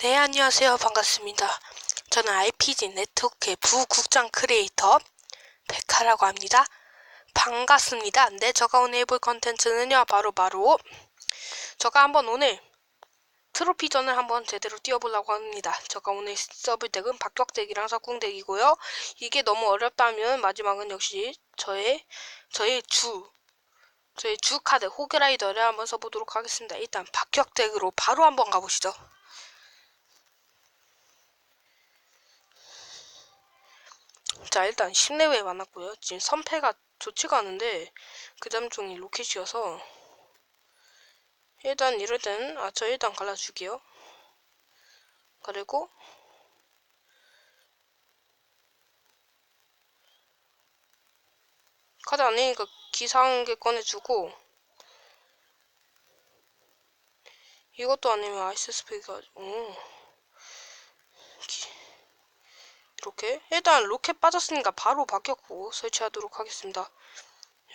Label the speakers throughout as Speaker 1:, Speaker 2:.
Speaker 1: 네, 안녕하세요. 반갑습니다. 저는 RPG 네트워크의 부국장 크리에이터 백하라고 합니다. 반갑습니다. 네, 제가 오늘 해볼 컨텐츠는요, 바로 제가 한번 오늘 트로피전을 한번 제대로 뛰어보려고 합니다. 제가 오늘 써볼 덱은 박격덱이랑 석궁덱이고요. 이게 너무 어렵다면 마지막은 역시 저의 주 카드 호그라이더를 한번 써보도록 하겠습니다. 일단 박격덱으로 바로 한번 가보시죠. 자, 일단 10레벨 많았고요. 지금 선패가 좋지가 않은데 그 다음 종이 로켓이어서 일단 이럴 때는 저 일단 갈라줄게요. 그리고 카드 아니니까 기상한 게 꺼내주고, 이것도 아니면 아이스 스페이가 이렇게 일단 로켓 빠졌으니까 바로 박격포 설치하도록 하겠습니다.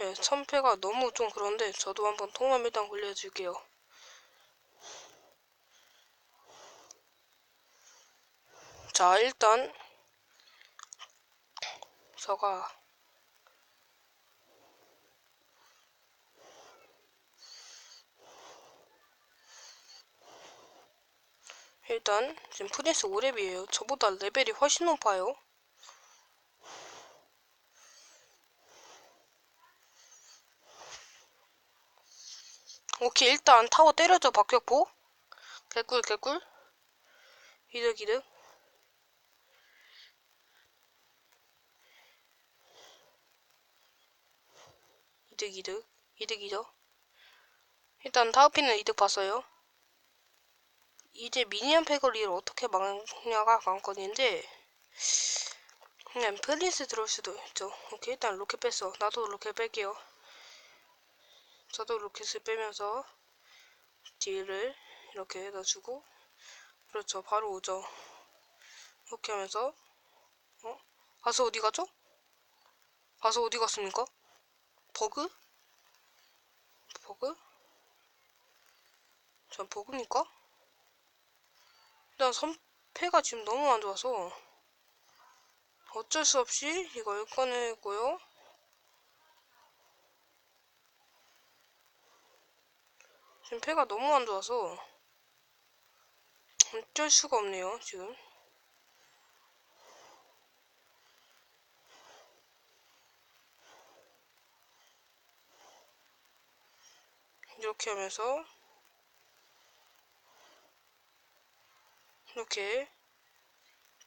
Speaker 1: 예, 선패가 너무 좀 그런데 저도 한번 통합 일단 굴려줄게요. 자, 일단 저가 일단 지금 프린스 5렙이에요. 저보다 레벨이 훨씬 높아요. 오케이, 일단 타워 때려줘. 박격포 개꿀 이득 이득이죠. 일단 타워피는 이득 봤어요. 이제 미니언 패거리를 어떻게 막냐가 관건인데, 그냥 플리스 들어올 수도 있죠. 오케이, 일단 로켓 뺐어. 나도 로켓 뺄게요. 저도 로켓을 빼면서 딜을 이렇게 넣어주고, 그렇죠. 바로 오죠. 이렇게 하면서 가서 어디 가죠? 가서 어디 갔습니까? 버그? 버그? 전 버그입니까? 일단 선패가 지금 너무 안 좋아서 어쩔 수 없이 이걸 꺼내고요. 지금 패가 너무 안 좋아서 어쩔 수가 없네요, 지금. 이렇게 하면서 이렇게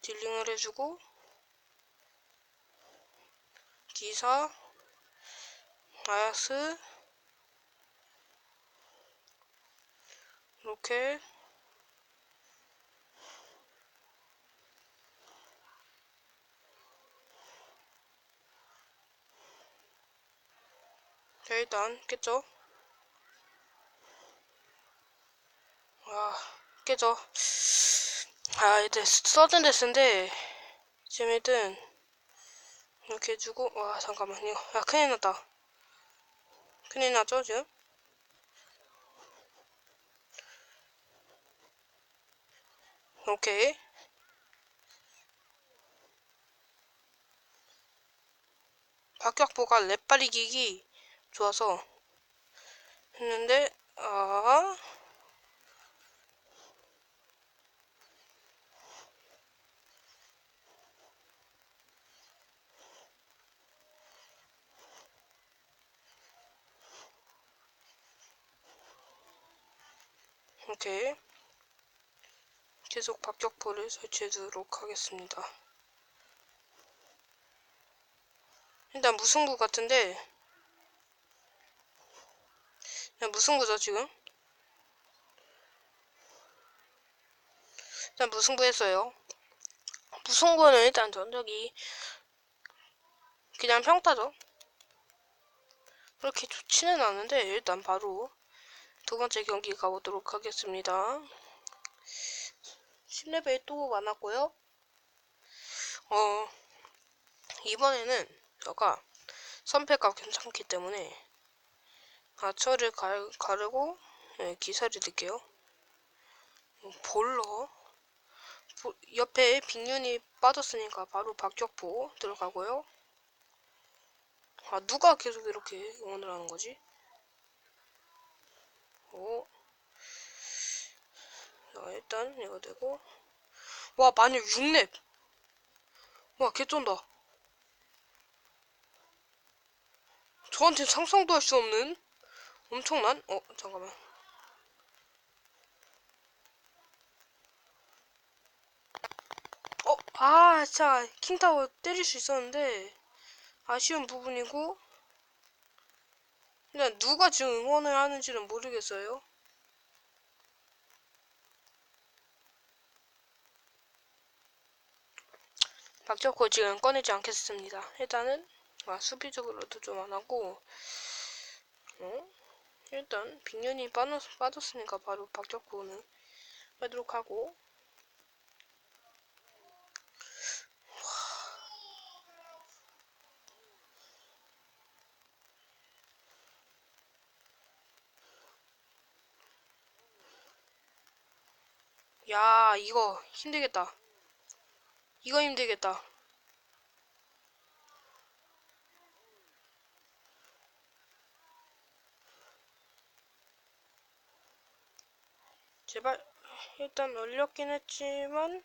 Speaker 1: 딜링을 해주고, 기사, 아야스, 이렇게 자, 일단 깼죠? 와, 깨져. 이제 서든 데스인데 지금 일단 이렇게 해주고, 와, 잠깐만, 이거 큰일 났다. 큰일 났죠, 지금? 오케이. 박격포가 랩빨리 기기 좋아서 했는데, 오케이. 계속 박격포를 설치해주도록 하겠습니다. 일단 무승부 같은데, 그냥 무승부죠, 지금? 일단 무승부 했어요. 무승부는 일단 전적이 그냥 평타죠. 그렇게 좋지는 않은데 일단 바로 두 번째 경기 가보도록 하겠습니다. 10레벨 또 많았고요. 이번에는 제가 선패가 괜찮기 때문에 아처를 가르고 기사를 넣을게요. 볼러 옆에 빅윤이 빠졌으니까 바로 박격포 들어가고요. 아, 누가 계속 이렇게 응원을 하는 거지? 자, 일단 이거 되고. 와, 마늘 6렙. 와, 개쩐다. 저한테 상상도 할 수 없는 엄청난. 잠깐만. 자, 킹타워 때릴 수 있었는데 아쉬운 부분이고. 그냥 누가 지금 응원을 하는지는 모르겠어요. 박격포 지금 꺼내지 않겠습니다. 일단은 수비적으로도 좀 안 하고. 일단 빅년이 빠졌으니까 바로 박격포는 빼도록 하고. 야, 이거 힘들겠다. 이거 힘들겠다. 제발. 일단 얼렸긴 했지만.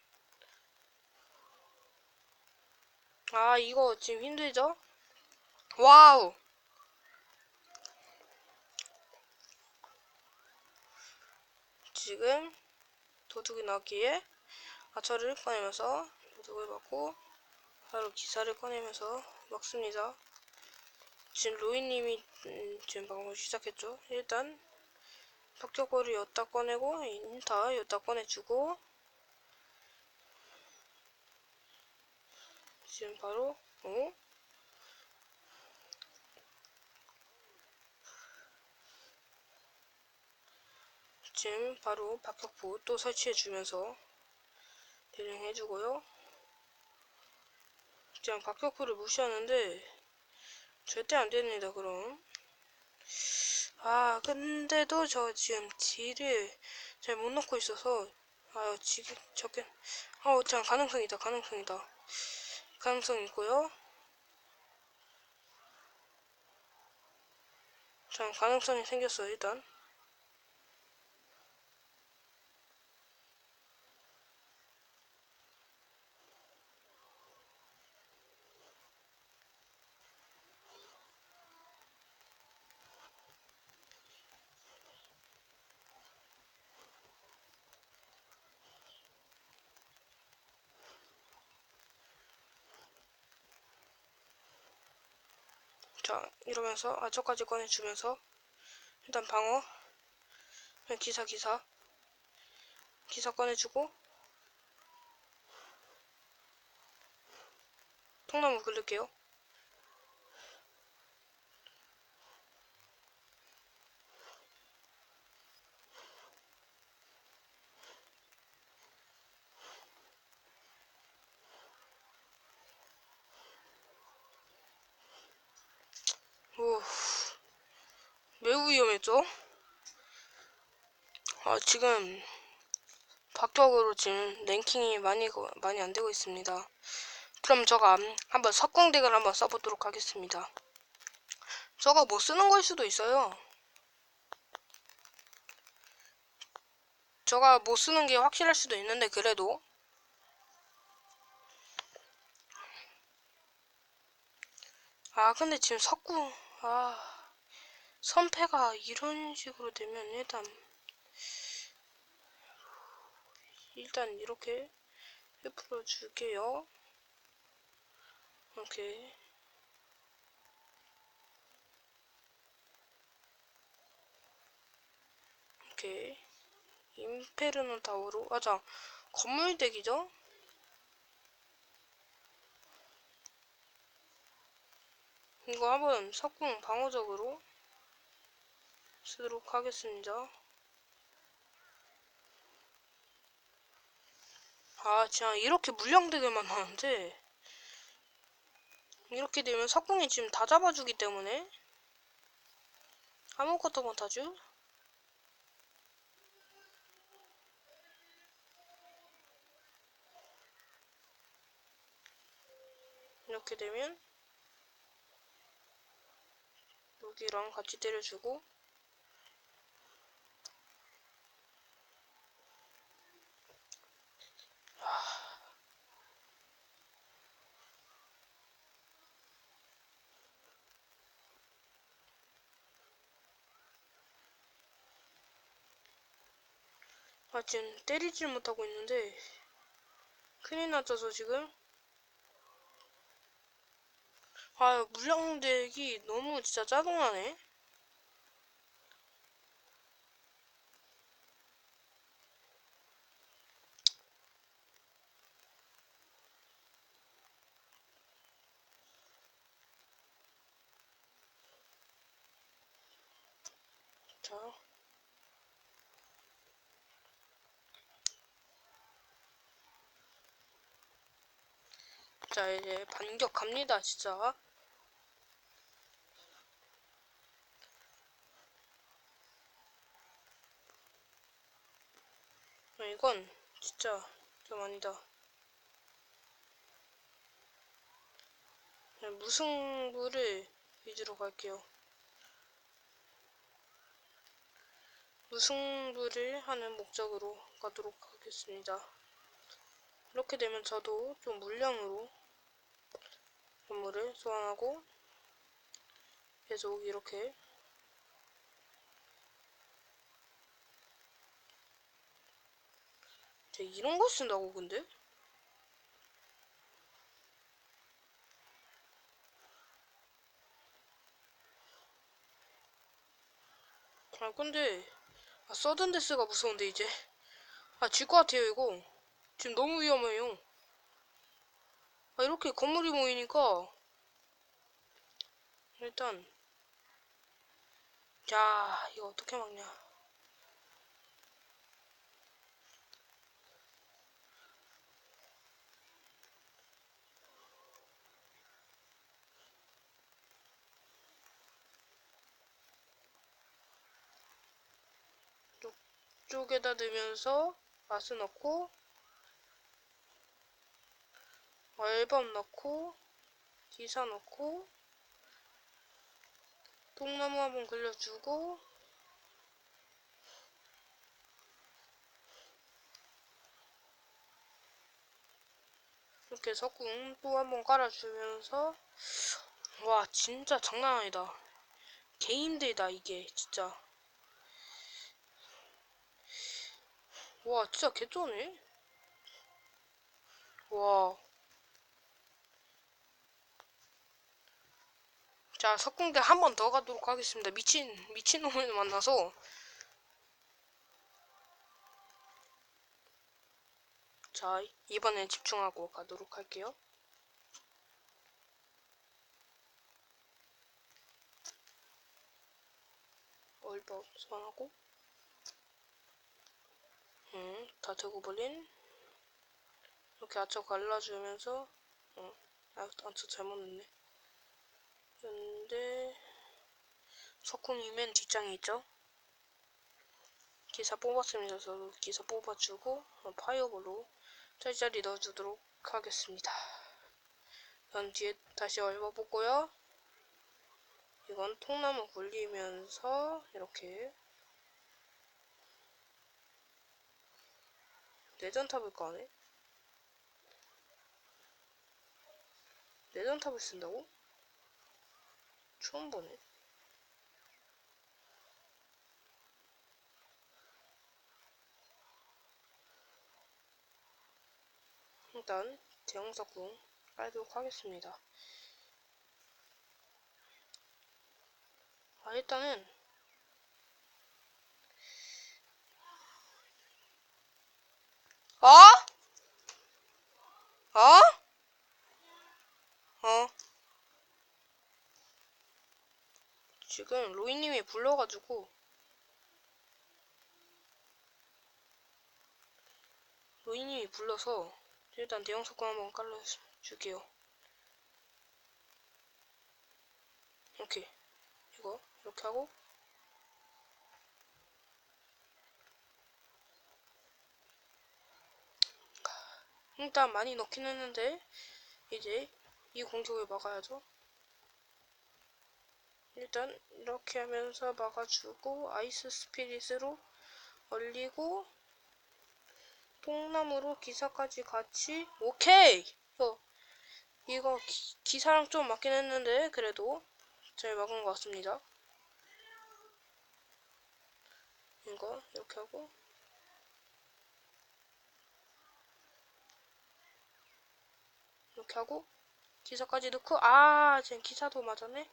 Speaker 1: 이거 지금 힘들죠? 와우. 지금 도둑이 나왔기에 아처를 꺼내면서 도둑을 맞고 바로 기사를 꺼내면서 막습니다. 지금 로이님이 지금 방금 시작했죠. 일단 박격포를 엿다 꺼내고 인타 엿다 꺼내주고. 지금 바로 지금 바로 박격포 또 설치해주면서 딜링 해주고요. 그냥 박격포를 무시하는데 절대 안됩니다. 그럼 근데도 저 지금 딜을 잘 못 넣고 있어서 지금 저게 참 가능성이다. 가능성 있고요. 참 가능성이 생겼어요. 일단 자 이러면서 저까지 꺼내주면서 일단 방어 기사 꺼내주고 통나무 긁을게요. 오, 매우 위험했죠? 지금 박격으로 지금 랭킹이 많이 안 되고 있습니다. 그럼 저가 한번 석궁덱을 한번 써보도록 하겠습니다. 저가 못 쓰는 걸 수도 있어요. 저가 못 쓰는 게 확실할 수도 있는데 그래도 근데 지금 석궁 선패가 이런 식으로 되면 일단 이렇게 풀어 줄게요. 오케이. 임페르노 타워로 자 건물덱이죠? 이거 한번 석궁 방어적으로 쓰도록 하겠습니다. 진짜 이렇게 물량덱을만 하는데 이렇게 되면 석궁이 지금 다 잡아주기 때문에 아무것도 못하죠. 이렇게 되면 여기랑 같이 때려주고, 지금 때리질 못하고 있는데 큰일 났죠 지금. 물량덱이 너무 진짜 짜증나네. 자, 이제 반격 갑니다 진짜. 이건 진짜 좀 아니다. 무승부를 위주로 갈게요. 무승부를 하는 목적으로 가도록 하겠습니다. 이렇게 되면 저도 좀 물량으로 건물을 소환하고 계속 이렇게 이런 거 쓴다고 근데? 근데 서든데스가 무서운데 이제 질 것 같아요 이거. 지금 너무 위험해요. 이렇게 건물이 모이니까 일단 자 이거 어떻게 막냐. 쪽에다 넣으면서 마스 넣고 앨범 넣고 기사 넣고 통나무 한번 그려주고 이렇게 석궁 또 한번 깔아주면서 와 진짜 장난 아니다. 개 힘들다 이게 진짜. 와 진짜 개쩌네. 와. 자 석궁대 한 번 더 가도록 하겠습니다. 미친놈을 만나서. 자 이번엔 집중하고 가도록 할게요. 얼법 소환하고 다 대고버린 이렇게 아쳐 갈라주면서 아쳐 잘못 넣네. 근데 석궁이면 뒷장이 있죠. 기사 뽑았습니다. 저도 기사 뽑아주고 파이어볼로 짤짤이 넣어주도록 하겠습니다. 그럼 뒤에 다시 얼버 뽑고요. 이건 통나무 굴리면서 이렇게 내전탑을 까네? 내전탑을 쓴다고? 처음 보네. 일단 대형석궁 깔도록 하겠습니다. 일단은 어? 어? 지금 로이님이 불러가지고 로이님이 불러서 일단 대형석궁 한번 깔아줄게요. 이렇게 이거 이렇게 하고 일단 많이 넣긴 했는데 이제 이 공격을 막아야죠. 일단 이렇게 하면서 막아주고 아이스 스피릿으로 얼리고 통나무로 기사까지 같이. 오케이! 이거 기사랑 좀 맞긴 했는데 그래도 잘 막은 것 같습니다. 이거 이렇게 하고 이렇게 하고 기사까지 넣고. 지금 기사도 맞았네.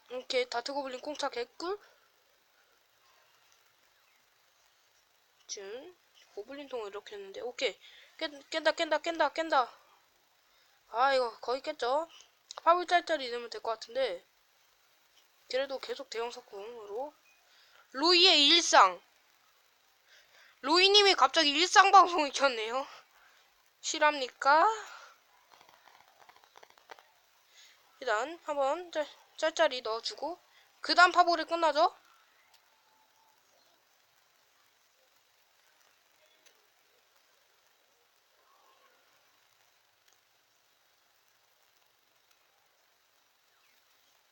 Speaker 1: 이렇게 다트고블린 꽁차 개꿀. 지금 고블린 통을 이렇게 했는데 오케이. 깬다. 이거 거의 깼죠. 파울짤짤이 되면 될 것 같은데 그래도 계속 대형 석궁으로. 로이의 일상. 로이님이 갑자기 일상 방송을 켰네요. 실합니까? 일단 한번 짤짤이 넣어주고 그 다음 파볼이 끝나죠?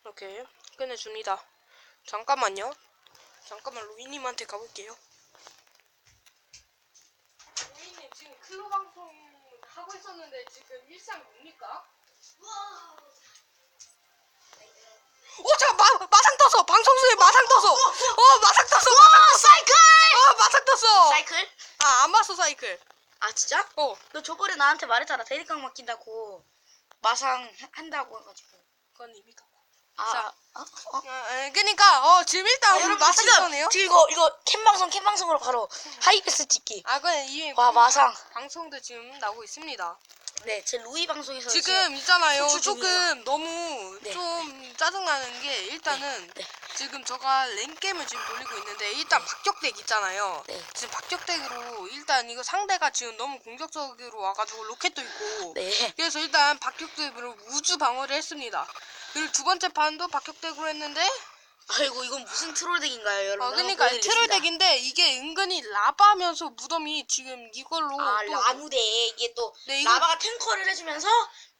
Speaker 1: 이렇게 끝내줍니다. 잠깐만요. 잠깐만 로이님한테 가볼게요. 로이님 지금 클로 방송 하고 있었는데 지금 일상 뭡니까? 잠깐 마상 떴어. 방송 중에 마상 떴어. 마상 떴어.
Speaker 2: 사이클!
Speaker 1: 마상 떴어.
Speaker 2: 사이클?
Speaker 1: 안 봤어 사이클.
Speaker 2: 아 진짜? 너 저번에 나한테 말했잖아. 대리깡 맡긴다고 마상 한다고 해가지고.
Speaker 1: 그건 이미 갔고.
Speaker 2: 자,
Speaker 1: 그니까 지금 일단 우리 마상 떴네요.
Speaker 2: 지금 이거 캠방송으로 바로 하이패스 찍기.
Speaker 1: 그건 이미
Speaker 2: 와 마상.
Speaker 1: 방송도 지금 나오고 있습니다.
Speaker 2: 네, 제 루이 방송에서
Speaker 1: 지금 있잖아요.
Speaker 2: 송출 중이에요.
Speaker 1: 조금 너무
Speaker 2: 네.
Speaker 1: 좀 짜증나는 게 일단은
Speaker 2: 네.
Speaker 1: 지금 제가 랭겜을 지금 돌리고 있는데 일단 박격덱 있잖아요.
Speaker 2: 네.
Speaker 1: 지금 박격덱으로 일단 이거 상대가 지금 너무 공격적으로 와가지고 로켓도 있고
Speaker 2: 네.
Speaker 1: 그래서 일단 박격덱으로 우주 방어를 했습니다. 그리고 두 번째 판도 박격덱으로 했는데
Speaker 2: 아이고 이건 무슨 트롤덱인가요, 여러분?
Speaker 1: 그러니까 트롤덱인데 이게 은근히 라바면서 무덤이 지금 이걸로 또
Speaker 2: 라무대 이게 또
Speaker 1: 네, 이거-
Speaker 2: 라바가 탱커를 해주면서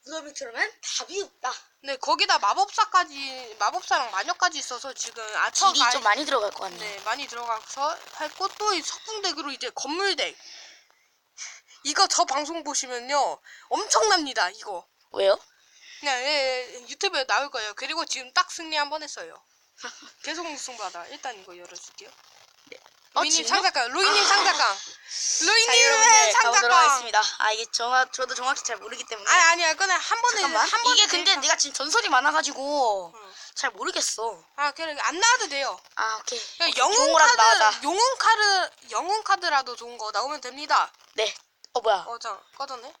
Speaker 2: 무덤이 들어오면 답이 없다.
Speaker 1: 네 거기다 마법사랑 마녀까지 있어서 지금
Speaker 2: 딜이 좀 많이 들어갈 것 같네.
Speaker 1: 네 많이 들어가서 했고 또 이 석궁덱으로 이제 건물덱 이거 저 방송 보시면요 엄청납니다. 이거
Speaker 2: 왜요?
Speaker 1: 그냥 유튜브에 나올 거예요. 그리고 지금 딱 승리 한번 했어요. 계속 승부하다. 일단 이거 열어줄게요. 로이님
Speaker 2: 지금요?
Speaker 1: 상자깡, 로이님 상자깡,
Speaker 2: 자,
Speaker 1: 로이님의
Speaker 2: 여러분들 가보도록
Speaker 1: 상자깡.
Speaker 2: 하겠습니다. 이게 저도 정확히 잘 모르기 때문에.
Speaker 1: 아니야 그냥 한 번에
Speaker 2: 잠깐만.
Speaker 1: 한 번에
Speaker 2: 이게 근데 내가 지금 전설이 많아가지고
Speaker 1: 응.
Speaker 2: 잘 모르겠어.
Speaker 1: 그래 안 나와도 돼요.
Speaker 2: 오케이.
Speaker 1: 그냥
Speaker 2: 좋은 거라도 나와자.
Speaker 1: 영웅 카드라도 좋은 거 나오면 됩니다.
Speaker 2: 네. 뭐야?
Speaker 1: 자 꺼졌네.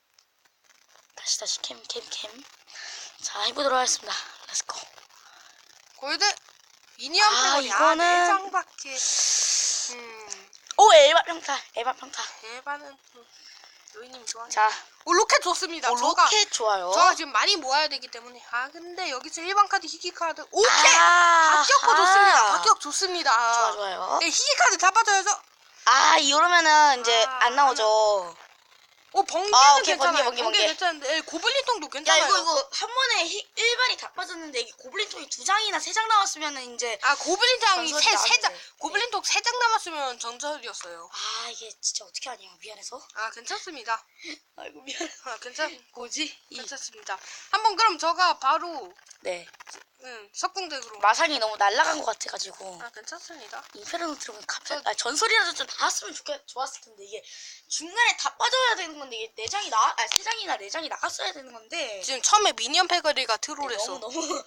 Speaker 2: 다시 캠. 자 해보도록 하겠습니다. 렛츠고.
Speaker 1: 골드 미니언 패널이
Speaker 2: 이거는-
Speaker 1: 4장밖에.
Speaker 2: 오 에바 평타.
Speaker 1: 대반은 로이님 좋아해.
Speaker 2: 자
Speaker 1: 로켓 좋습니다.
Speaker 2: 로켓 좋아요.
Speaker 1: 저가 지금 많이 모아야 되기 때문에. 근데 여기서 일반 카드, 희귀 카드. 오케이. 박격포 좋습니다. 박격 좋습니다.
Speaker 2: 좋아요.
Speaker 1: 네, 희귀 카드 다 빠져야죠.
Speaker 2: 이러면은 이제 안 나오죠.
Speaker 1: 번개는
Speaker 2: 오케이,
Speaker 1: 괜찮아요.
Speaker 2: 번개.
Speaker 1: 괜찮은데 고블린통도
Speaker 2: 야
Speaker 1: 괜찮아요.
Speaker 2: 이거 한 번에 일반이 다 빠졌는데 이게 고블린통이 2장이나 3장 나왔으면은 이제
Speaker 1: 고블린장이
Speaker 2: 전설이
Speaker 1: 세 장,
Speaker 2: 나왔는데.
Speaker 1: 고블린통 3장 남았으면 전설이었어요.
Speaker 2: 이게 진짜 어떻게 하냐 미안해서.
Speaker 1: 괜찮습니다.
Speaker 2: 아이고 미안해.
Speaker 1: 뭐지? 괜찮습니다. 한번 그럼 저가 바로
Speaker 2: 네.
Speaker 1: 석궁덱으로.
Speaker 2: 마상이 너무 날아간 것 같아가지고.
Speaker 1: 괜찮습니다.
Speaker 2: 인페르노 트럭은 갑자기 전설이라도 좀 나왔으면 좋았을 텐데 이게 중간에 다 빠져야 되는 건데 이게 3장이나 4장이 나갔어야 되는 건데.
Speaker 1: 지금 처음에 미니언 패거리가 트롤했어.
Speaker 2: 너무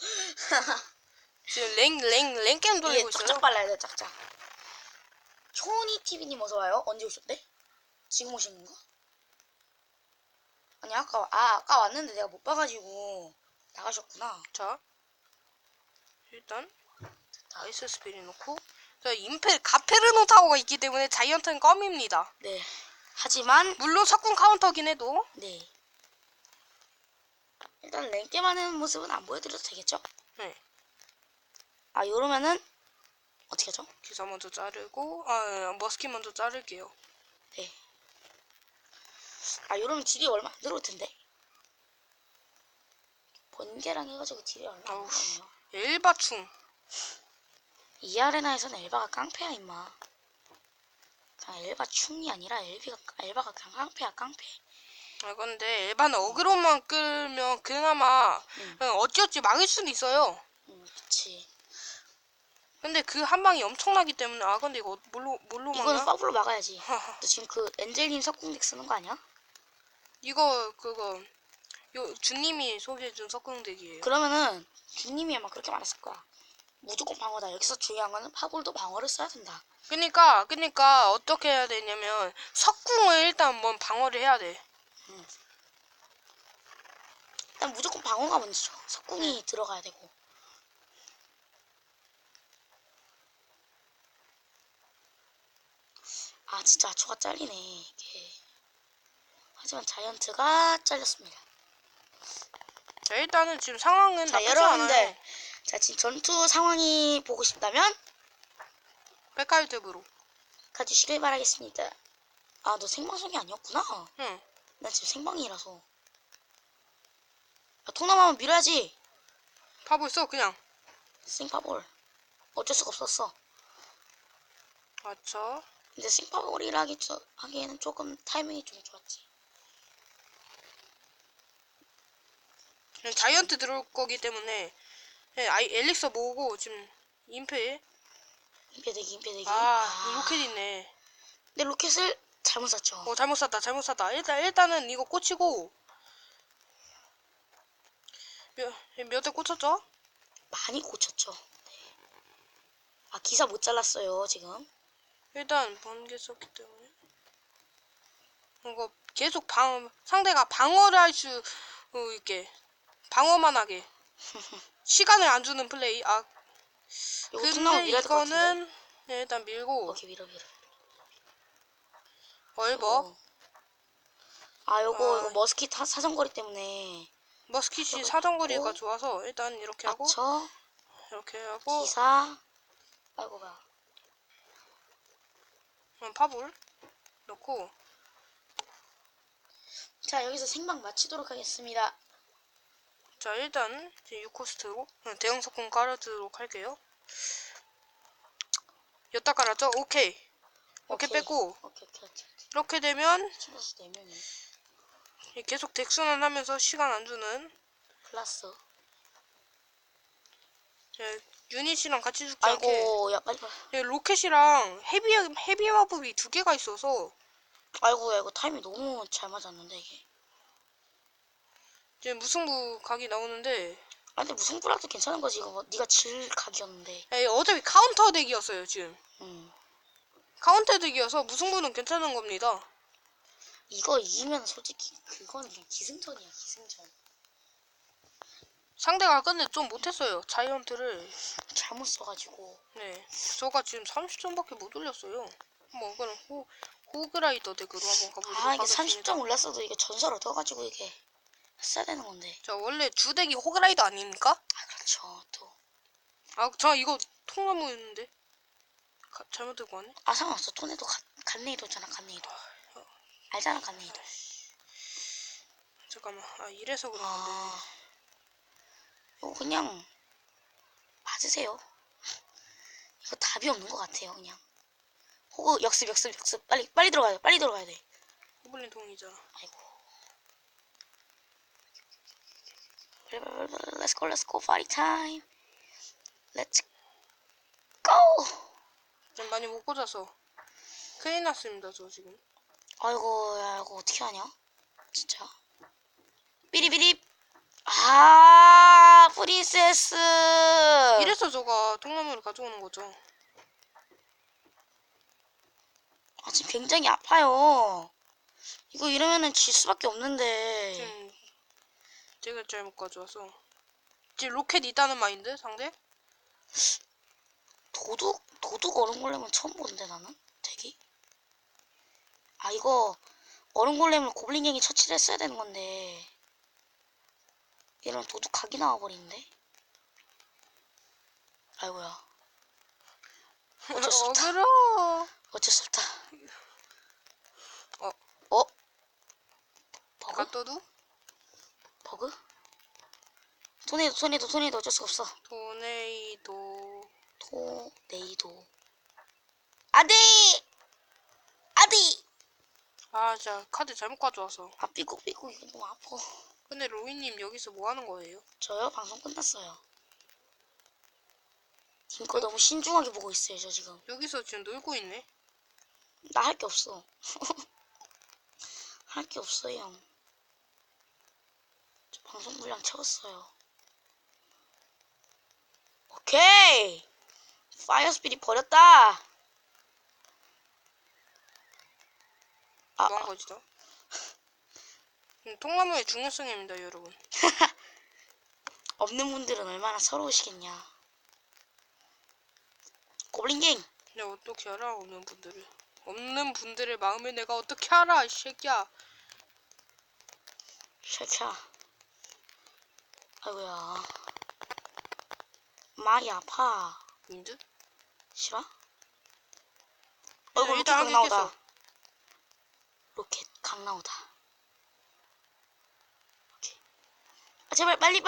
Speaker 1: 지금 랭게임 돌리고
Speaker 2: 이게
Speaker 1: 있어요.
Speaker 2: 쫙쫙 발라야 돼 쫙쫙. 효니 TV님 어서 와요. 언제 오셨대? 지금 오신 건가? 아니 아까 왔는데 내가 못 봐가지고 나가셨구나.
Speaker 1: 자, 일단 아이스 스피릿 놓고 자, 가페르노 타워가 있기 때문에 자이언트는 껌입니다.
Speaker 2: 네. 하지만
Speaker 1: 물론 석궁 카운터긴 해도
Speaker 2: 네. 일단 랭게임하는 모습은 안 보여드려도 되겠죠?
Speaker 1: 네.
Speaker 2: 요러면은 어떻게 하죠?
Speaker 1: 기사 먼저 자르고 머스킷 먼저 자를게요.
Speaker 2: 네. 요러면 딜이 얼마 안 들어올 텐데. 번개랑 해가지고 딜이 얼마 안
Speaker 1: 어우,
Speaker 2: 나네요.
Speaker 1: 엘바충.
Speaker 2: 이 아레나에서는 엘바가 깡패야 임마. 그냥 엘바 충이 아니라 엘바가 그냥 깡패야 깡패.
Speaker 1: 아, 근데 엘바는 어그로만 끌면 그나마
Speaker 2: 응.
Speaker 1: 그냥 어찌어찌 막을 수는 있어요.
Speaker 2: 그치.
Speaker 1: 근데 그 한 방이 엄청나기 때문에, 아, 근데 이거 뭘로
Speaker 2: 이거는
Speaker 1: 막냐?
Speaker 2: 파블로 막아야지. 너 지금 그 엔젤님 석궁덱 쓰는 거 아니야?
Speaker 1: 그거, 주님이 소개해준 석궁덱이에요.
Speaker 2: 그러면은 주님이 아마 그렇게 말했을 거야. 무조건 방어다. 여기서 중요한 거는 파골도 방어를 써야 된다.
Speaker 1: 그니까 어떻게 해야 되냐면 석궁을 일단 한번 방어를 해야 돼.
Speaker 2: 일단 무조건 방어가 먼저죠. 석궁이 들어가야 되고. 아 진짜 아초가 잘리네 이게. 하지만 자이언트가 잘렸습니다.
Speaker 1: 자, 일단은 지금 상황은
Speaker 2: 자
Speaker 1: 나쁘지
Speaker 2: 여러분들,
Speaker 1: 않아요.
Speaker 2: 자 지금 전투 상황이 보고 싶다면
Speaker 1: 백화유튜브로.
Speaker 2: 가주시길 바라겠습니다. 아 너 생방송이 아니었구나.
Speaker 1: 응.
Speaker 2: 나 지금 생방이라서. 야, 통나무하면 밀어야지.
Speaker 1: 파고 있어 그냥.
Speaker 2: 생파볼. 어쩔 수가 없었어.
Speaker 1: 맞죠.
Speaker 2: 근데 생파볼이라 하기에는 조금 타이밍이 좀 좋았지.
Speaker 1: 자이언트 들어올 거기 때문에 엘릭서 모으고 지금 임페.
Speaker 2: 임페대기.
Speaker 1: 로켓 있네.
Speaker 2: 근데 로켓을 잘못 쐈죠.
Speaker 1: 잘못 샀다. 일단은 이거 꽂히고 몇 대 꽂혔죠?
Speaker 2: 많이 고쳤죠. 네. 아 기사 못 잘랐어요 지금.
Speaker 1: 일단 번개 썼기 때문에 이거 계속 상대가 방어를 할 수 있게 방어만 하게 시간을 안 주는 플레이.
Speaker 2: 이거
Speaker 1: 근데
Speaker 2: 통나무 밀어야 될 것 같은데.
Speaker 1: 이거는 일단 밀고
Speaker 2: 오케이 밀어.
Speaker 1: 얼버.
Speaker 2: 아 요거 머스킷 사정거리 때문에
Speaker 1: 머스킷이
Speaker 2: 사정거리
Speaker 1: 사정거리가
Speaker 2: 있고.
Speaker 1: 좋아서 일단 이렇게 하고
Speaker 2: 맞죠?
Speaker 1: 이렇게 하고
Speaker 2: 기사. 아이고가.
Speaker 1: 파볼 넣고.
Speaker 2: 자 여기서 생방 마치도록 하겠습니다.
Speaker 1: 자, 일단 6코스트로 대형 석궁 깔아주도록 할게요. 여기다 깔았죠? 오케이 빼고
Speaker 2: 오케이.
Speaker 1: 이렇게 되면
Speaker 2: 친구수 4명이
Speaker 1: 계속 덱순환 하면서 시간 안 주는
Speaker 2: 플러스.
Speaker 1: 유닛이랑 같이 죽지 않게.
Speaker 2: 아이고 야 빨리.
Speaker 1: 로켓이랑 헤비 마법이 2개가 있어서
Speaker 2: 아이고 타이밍 너무 잘 맞았는데 이게.
Speaker 1: 이제 무승부 각이 나오는데.
Speaker 2: 아 근데 무승부라도 괜찮은 거지. 이거 네가 질 각이었는데.
Speaker 1: 어차피 카운터 덱이었어요 지금.
Speaker 2: 음.
Speaker 1: 카운터 덱이어서 무승부는 괜찮은 겁니다.
Speaker 2: 이거 이기면 솔직히 그건 그냥 기승전이야 기승전.
Speaker 1: 상대가 근데 좀 못했어요. 자이언트를.
Speaker 2: 잘못 써가지고.
Speaker 1: 네, 저가 지금 30점밖에 못 올렸어요. 뭐 그럼 호그라이더 덱으로 한번 가보도록
Speaker 2: 아 이게
Speaker 1: 하겠습니다.
Speaker 2: 30점 올랐어도 이게 전설 얻어가지고 이게 써야 되는 건데.
Speaker 1: 자, 원래 주덱이 호그라이더 아닙니까?
Speaker 2: 아 그렇죠 또.
Speaker 1: 저 이거 통나무였는데 잘못 들고 왔네.
Speaker 2: 아 상관없어. 톤에도 갓네이도잖아 갓네이도. 알잖아 갓네이도.
Speaker 1: 잠깐만. 이래서 그런 건데.
Speaker 2: 이거 그냥 맞으세요. 이거 답이 없는 것 같아요 그냥. 호구 역습 빨리 들어가야 돼.
Speaker 1: 호블린 통이잖아.
Speaker 2: 아이고. Let's go party time. Let's go.
Speaker 1: 좀 많이 못 꽂아서 큰일 났습니다 저 지금.
Speaker 2: 아이고 야 이거 어떻게 하냐 진짜. 삐리비리. 프린세스.
Speaker 1: 이래서 저가 통나무를 가져오는 거죠.
Speaker 2: 지금 굉장히 아파요. 이거 이러면은 질 수밖에 없는데.
Speaker 1: 지금 제가 잘못 가져와서. 지금 로켓 있다는 마인드 상대?
Speaker 2: 도둑 얼음골렘은 처음 보는데 나는 되게. 이거 얼음골렘을 고블린갱이 처치를 했어야 되는 건데 이런 도둑 각이 나와버리는데. 아이고야. 어쩔 수 없다. 어쩔 수 없다. 버그?
Speaker 1: 갓도두?
Speaker 2: 버그? 토네이도 어쩔 수가 없어.
Speaker 1: 토네이도.
Speaker 2: 토네이도. 아디! 아디!
Speaker 1: 아, 진짜 카드 잘못 가져와서.
Speaker 2: 아, 삐걱 이거 너무 아파.
Speaker 1: 근데 로이님 여기서 뭐 하는 거예요?
Speaker 2: 저요? 방송 끝났어요. 팀 거 너무 신중하게 보고 있어요, 저 지금.
Speaker 1: 여기서 지금 놀고 있네.
Speaker 2: 나 할 게 없어. 할 게 없어요. 저 방송 분량 채웠어요. 오케이! 파이어 스피릿 버렸다!
Speaker 1: 뭐 한 거지, 너? 통나무의 중요성입니다, 여러분.
Speaker 2: 없는 분들은 얼마나 서러우시겠냐. 고블린갱!
Speaker 1: 내가 어떻게 알아, 없는 분들을. 없는 분들의 마음을 내가 어떻게 알아, 이 새끼야.
Speaker 2: 샤샤. 아이고야. 많이 아파.
Speaker 1: 민드?
Speaker 2: 싫어? 어이구, 로켓
Speaker 1: 일단
Speaker 2: 강
Speaker 1: 한 개
Speaker 2: 나오다.
Speaker 1: 깼어.
Speaker 2: 로켓 강 나오다. 오케이. 아, 제발, 빨리!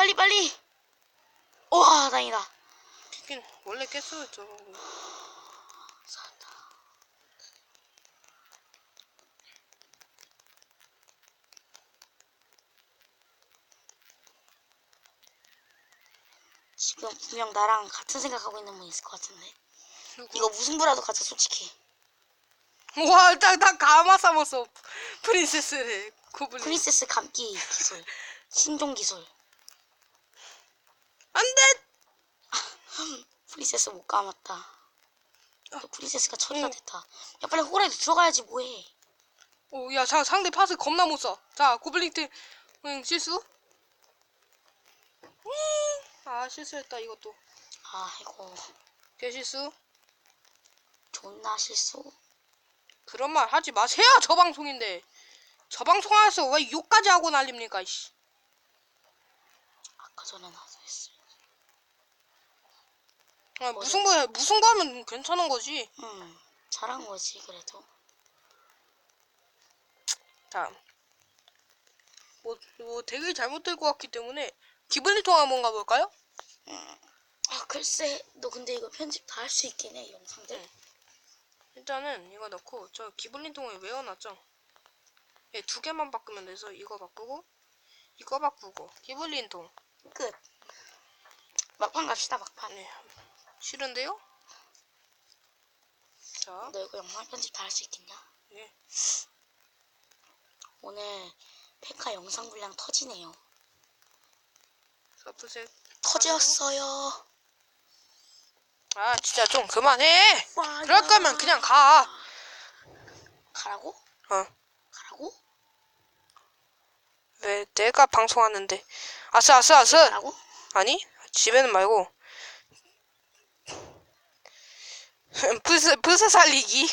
Speaker 2: 우와, 다행이다.
Speaker 1: 깼긴, 원래 깼어요, 저거.
Speaker 2: 살았다. 지금 분명 나랑 같은 생각하고 있는 분 있을 것 같은데. 이거 무승부라도 가자, 솔직히.
Speaker 1: 와, 딱 가마 삼았어. 프린세스를. 고블린.
Speaker 2: 프린세스 감기 기술. 신종 기술.
Speaker 1: 안 돼!
Speaker 2: 프린세스 못 감았다. 프린세스가 처리가 됐다. 야, 빨리 호라이도 들어가야지, 뭐해.
Speaker 1: 오, 야, 상대 파스 겁나 못 써. 자, 고블린 팀, 실수? 아, 실수했다, 이것도.
Speaker 2: 아이고,
Speaker 1: 개실수?
Speaker 2: 존나 실수.
Speaker 1: 그런 말 하지 마세요, 저 방송인데. 저 방송 안에서 왜 욕까지 하고 난립니까, 이씨.
Speaker 2: 아까 전에 나도 했어.
Speaker 1: 아, 무슨 거 하면 괜찮은 거지.
Speaker 2: 잘한 거지, 그래도.
Speaker 1: 다음. 뭐 되게 잘못될 것 같기 때문에 기블리통 한번 가볼까요?
Speaker 2: 아, 글쎄, 너 근데 이거 편집 다 할 수 있긴 해, 영상들.
Speaker 1: 일단은 이거 넣고 저 기블리통을 외워놨죠. 예, 2개만 바꾸면 돼서 이거 바꾸고 이거 바꾸고 기블린통
Speaker 2: 끝. 막판 갑시다, 막판.
Speaker 1: 네. 싫은데요? 자,
Speaker 2: 너 이거 영상 편집 다 할 수 있겠냐?
Speaker 1: 예.
Speaker 2: 오늘 페카 영상 분량 터지네요.
Speaker 1: 서프셋
Speaker 2: 터졌어요.
Speaker 1: 아, 진짜 좀 그만해.
Speaker 2: 와야.
Speaker 1: 그럴 거면 그냥 가.
Speaker 2: 가라고?
Speaker 1: 어.
Speaker 2: 가라고?
Speaker 1: 왜 내가 방송하는데 아스
Speaker 2: 가라고?
Speaker 1: 아니 집에는 말고 부스 살리기.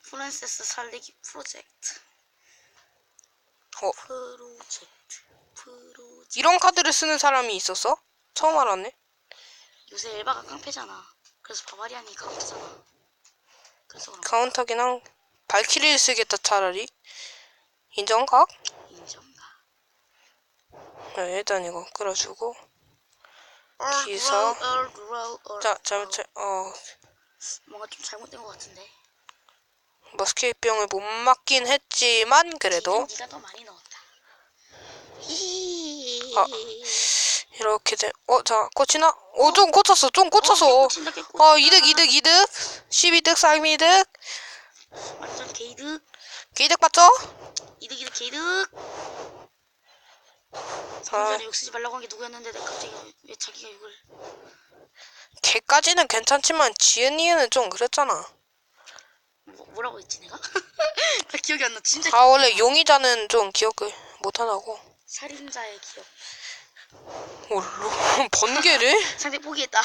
Speaker 2: 프린세스 살리기 프로젝트.
Speaker 1: 어,
Speaker 2: 프로젝트.
Speaker 1: 이런 카드를 쓰는 사람이 있었어? 처음 알았네.
Speaker 2: 요새 엘바가 깡패잖아. 그래서 바바리안이 카운터잖아. 그래서 그런 거.
Speaker 1: 카운터긴 한 발키리를 쓰겠다 차라리. 인정각?
Speaker 2: 인정가.
Speaker 1: 네, 일단 이거 끌어주고 기사. 자,
Speaker 2: 뭔가 좀 잘못된 것 같은데.
Speaker 1: 머스켓병을 못 맞긴 했지만 그래도
Speaker 2: 네가 더 많이 넣었다.
Speaker 1: 아, 이렇게 돼. 자, 꽂히나? 좀 꽂혔어.
Speaker 2: 꽂힌다, 꽂힌다.
Speaker 1: 이득. 12득, 3이득.
Speaker 2: 완전 게이득.
Speaker 1: 게이득 맞죠?
Speaker 2: 이득 게이득. 전에 욕 쓰지 말라고 한 게 누구였는데 내가 갑자기 왜 자기가 욕을.
Speaker 1: 걔까지는 괜찮지만 지은이는 좀 그랬잖아.
Speaker 2: 뭐라고 했지 내가? 나 기억이 안 나. 진짜.
Speaker 1: 원래 용의자는 좀 기억을 못하다고.
Speaker 2: 살인자의 기억.
Speaker 1: 번개를?
Speaker 2: 상대 포기했다.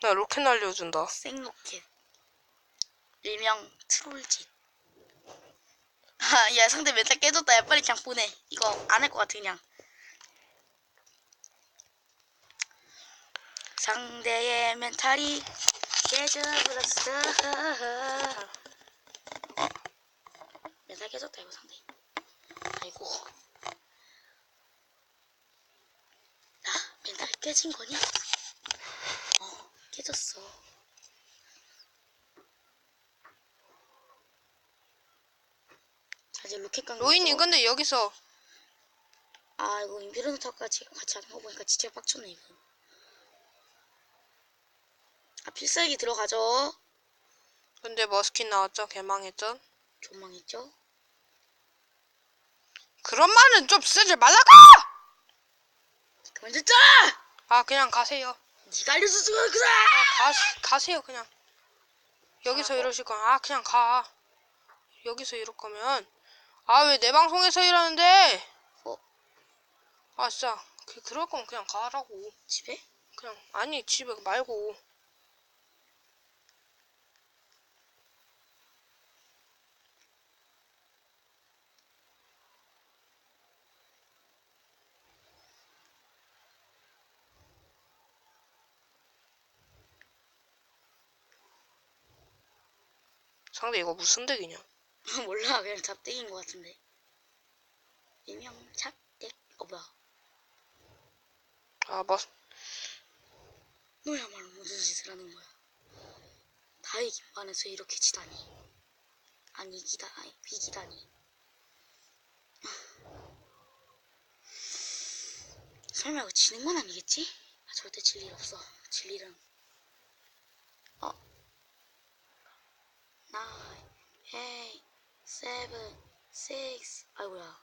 Speaker 1: 나 로켓 날려준다.
Speaker 2: 생로켓. 일명 트롤짓. 야, 상대 멘탈 깨졌다. 야, 빨리 그냥 보내. 이거 안 할 것 같아 그냥. 상대의 멘탈이 깨져버렸어. 멘탈 깨졌다 이거 상대. 아이고. 깨진 거니? 깨졌어. 자, 이제 로켓 간
Speaker 1: 로이님 근데 여기서
Speaker 2: 아, 이거 인피니터까지 같이 하는 거 보니까 진짜 빡쳤네, 이거. 아, 필살기 들어가죠.
Speaker 1: 근데 머스킨 나왔죠? 개망했죠?
Speaker 2: 조망했죠?
Speaker 1: 그런 말은 좀 쓰지 말라고!
Speaker 2: 그만 듣자!
Speaker 1: 아 그냥 가세요.
Speaker 2: 니가 알려줬어, 그래!
Speaker 1: 가세요 그냥. 여기서 이러실 거면 아 그냥 가. 여기서 이럴 거면 아 왜 내 방송에서 이러는데? 아 진짜 그럴 거면 그냥 가라고.
Speaker 2: 집에?
Speaker 1: 그냥 아니 집에 말고. 상대 이거 무슨 덱이냐?
Speaker 2: 몰라, 그냥 잡대기인 것 같은데. 일명 잡대. 뭐야.
Speaker 1: 아 뭐.
Speaker 2: 너야말로 무슨 짓을 하는 거야. 다 이긴 반에서 이렇게 지다니. 아니, 비기다니. 설마 이거 지는 건 아니겠지? 아, 절대 질 일 없어. 질 일은. 9, 8, 7, 6, 아이고야.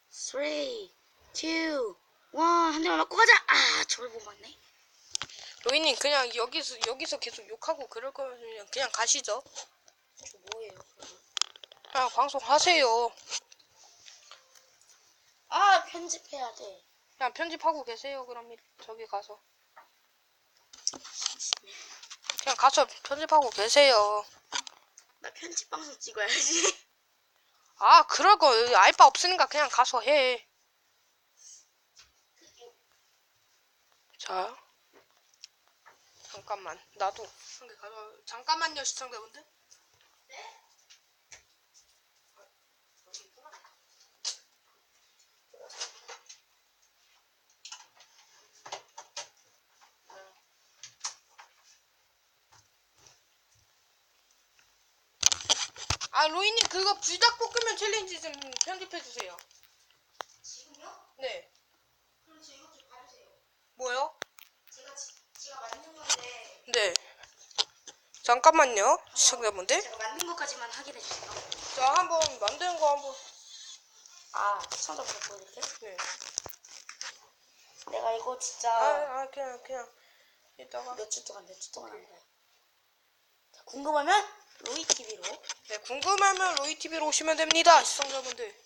Speaker 2: 3, 2, 1. 한 대만 맞고 가자! 아, 저걸 보고 맞네.
Speaker 1: 로이님 그냥 여기서 계속 욕하고 그럴 거면 그냥 가시죠.
Speaker 2: 저 뭐예요, 그러면?
Speaker 1: 그냥 방송 하세요.
Speaker 2: 아, 편집해야 돼.
Speaker 1: 그냥 편집하고 계세요. 그럼 저기 가서 그냥 가서 편집하고 계세요.
Speaker 2: 나 편집 방송 찍어야지.
Speaker 1: 아 그럴 거 알바 없으니까 그냥 가서 해. 자 잠깐만 나도 한 개 가져. 잠깐만요 시청자분들. 아 로이님 그거 불닭볶음면 챌린지 좀 편집해주세요.
Speaker 2: 지금요?
Speaker 1: 네.
Speaker 2: 그럼 저 이것 좀 봐주세요.
Speaker 1: 뭐요?
Speaker 2: 제가 만든 건데.
Speaker 1: 네. 잠깐만요 시청자분들.
Speaker 2: 제가 만든 것까지만 확인해 주세요.
Speaker 1: 자 한번 만드는 거 한번.
Speaker 2: 아, 시청자분들 보여드릴게요.
Speaker 1: 네.
Speaker 2: 내가 이거 진짜
Speaker 1: 그냥 이따가.
Speaker 2: 몇 주 동안 한 거야. 자, 궁금하면 로이TV로.
Speaker 1: 네 궁금하면 로이TV로 오시면 됩니다 시청자분들.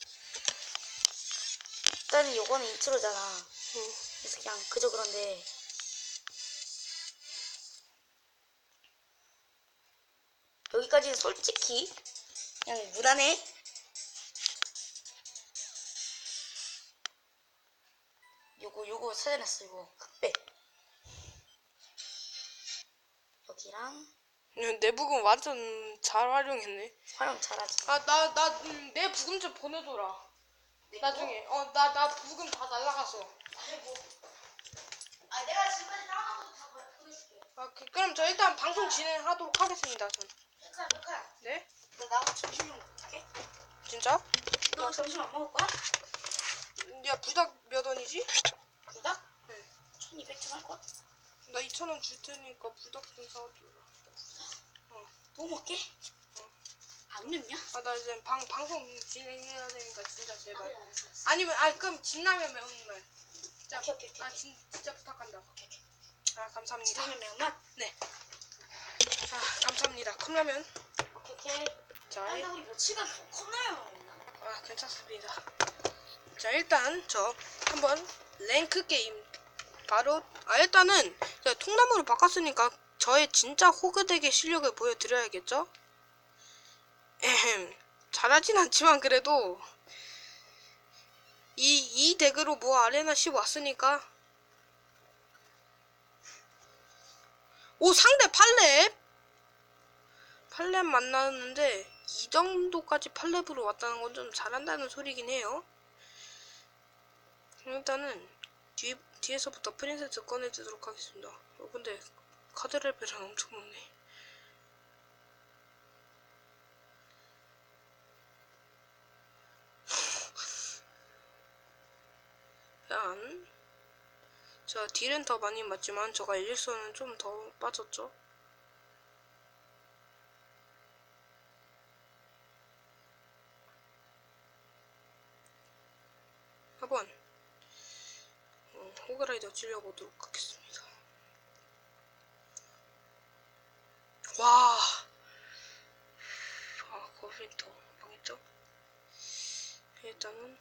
Speaker 2: 일단은 요거는 인트로잖아.
Speaker 1: 응.
Speaker 2: 그래서 그냥 그저 그런데. 여기까지는 솔직히 그냥 무난해. 요거 찾아냈어. 이거 흑백. 여기랑
Speaker 1: 내 부금 완전 잘 활용했네.
Speaker 2: 활용 잘하지.
Speaker 1: 내 부금 좀 보내줘라.
Speaker 2: 내
Speaker 1: 나중에. 나 부금 다 날라갔어.
Speaker 2: 아이고. 아, 내가 지금까지 나온 것도 다 보내줄게.
Speaker 1: 그럼 저 일단 방송 진행하도록 하겠습니다. 전.
Speaker 2: 백칼.
Speaker 1: 네?
Speaker 2: 너 나하고 점심 좀 먹을게.
Speaker 1: 진짜?
Speaker 2: 너 점심 안 먹을 거야?
Speaker 1: 야 부닭 몇 원이지?
Speaker 2: 부닭?
Speaker 1: 네.
Speaker 2: 1200점 할 거야?
Speaker 1: 나 2,000원 줄 테니까 부닭 좀 사줘라.
Speaker 2: 뭐 먹게? 안 맵냐?
Speaker 1: 나 이제 방송 진행해야 되니까 진짜 제발.
Speaker 2: 알았어.
Speaker 1: 아니면 그럼 진라면 매운말. 진짜.
Speaker 2: 오케이.
Speaker 1: 진짜 부탁한다.
Speaker 2: 오케이.
Speaker 1: 감사합니다.
Speaker 2: 진라면 매운맛?
Speaker 1: 네. 감사합니다. 컵라면.
Speaker 2: 오케이.
Speaker 1: 자,
Speaker 2: 나 우리 며칠간 컵라면 먹나?
Speaker 1: 괜찮습니다. 자, 일단 저 한번 랭크 게임 바로 일단은 제가 통나무로 바꿨으니까 저의 진짜 호그덱의 실력을 보여드려야겠죠? 잘하진 않지만 그래도 이 덱으로 뭐 아레나 10 왔으니까. 오 상대 팔렙 만나는데 이 정도까지 팔렙으로 왔다는 건 좀 잘한다는 소리긴 해요. 일단은 뒤에서부터 프린세스 꺼내주도록 하겠습니다. 근데 카드 레벨은 엄청 높네. ያን. 자, 딜은 더 많이 맞지만 저가 일일선은 좀 더 빠졌죠. 한번 호그라이더 찔려보도록 하겠습니다. 와, 거fin터 망했죠? 일단은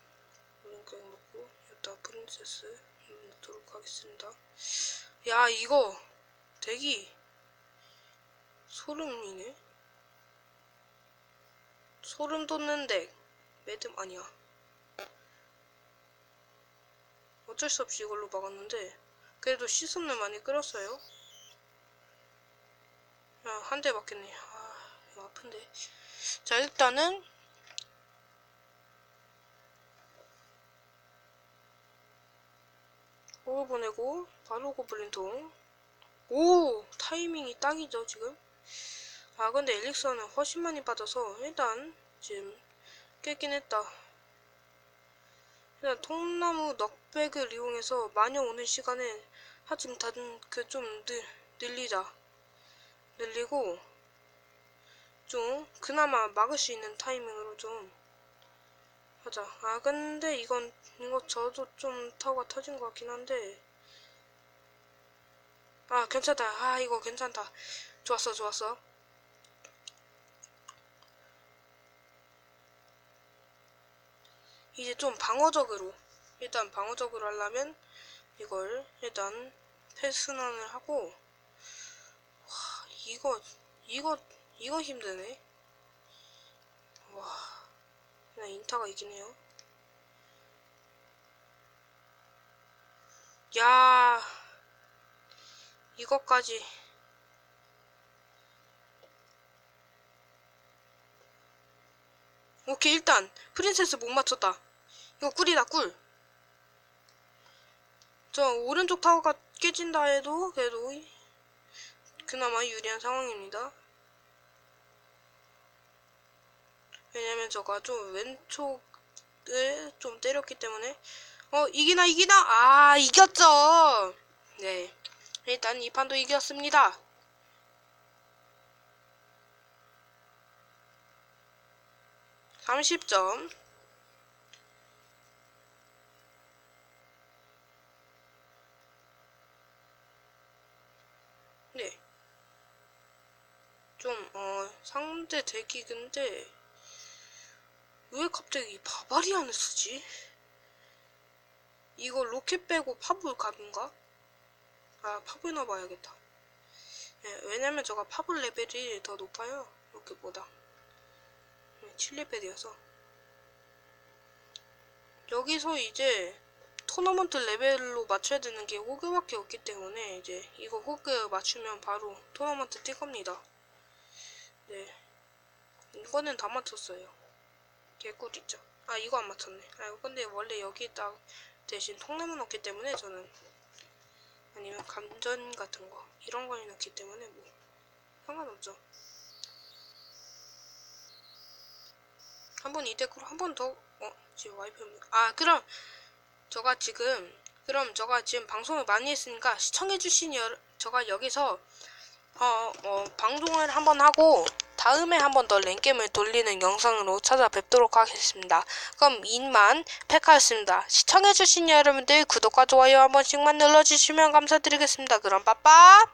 Speaker 1: 물렁병 넣고 여기다 프린세스 넣도록 하겠습니다. 야, 이거 대기 소름이네. 소름 돋는데 매듭 아니야. 어쩔 수 없이 이걸로 막았는데 그래도 시선을 많이 끌었어요. 야, 한 대 맞겠네. 이거 아픈데. 자, 일단은 호흡 보내고 바로 고블린통. 오, 타이밍이 딱이죠 지금. 근데 엘릭서는 훨씬 많이 빠져서 일단 지금 깼긴 했다. 일단 통나무 넉백을 이용해서 마녀 오는 시간에 하여튼 다른 좀 늘리고 좀 그나마 막을 수 있는 타이밍으로 좀 하자. 근데 이거 저도 좀 타워가 터진 것 같긴 한데 괜찮다. 이거 괜찮다. 좋았어. 이제 좀 방어적으로 하려면 이걸 일단 패순환을 하고. 와, 이거 힘드네. 와, 그냥 인타가 이긴 해요. 야, 이것까지. 오케이, 일단 프린세스 못 맞췄다. 이거 꿀이다, 꿀. 저 오른쪽 타워가 깨진다 해도 그래도 그나마 유리한 상황입니다. 왜냐면 저가 좀 왼쪽을 좀 때렸기 때문에. 이기나. 이겼죠. 네, 일단 이 판도 이겼습니다. 30점. 네. 좀 상대 덱이 근데 왜 갑자기 바바리안을 쓰지? 이거 로켓 빼고 파블 갑인가? 파블 넣어봐야겠다. 네, 왜냐면 저가 파블 레벨이 더 높아요. 로켓보다. 7레벨이어서. 여기서 이제 토너먼트 레벨로 맞춰야 되는 게 호그밖에 없기 때문에 이제 이거 호그 맞추면 바로 토너먼트 뛸 겁니다. 네, 이거는 다 맞췄어요. 개꿀이죠. 이거 안 맞췄네. 근데 원래 여기다 대신 통나무 넣기 때문에 저는, 아니면 감전 같은 거 이런 거에 넣기 때문에 뭐 상관없죠. 한번 이 덱으로 한 번 더. 지금 와이프. 그럼 저가 지금 방송을 많이 했으니까 시청해주신 저가 여기서 방송을 한번 하고 다음에 한 번 더 랭겜을 돌리는 영상으로 찾아뵙도록 하겠습니다. 그럼 이만 페카였습니다. 시청해주신 여러분들 구독과 좋아요 한 번씩만 눌러주시면 감사드리겠습니다. 그럼 빠빠.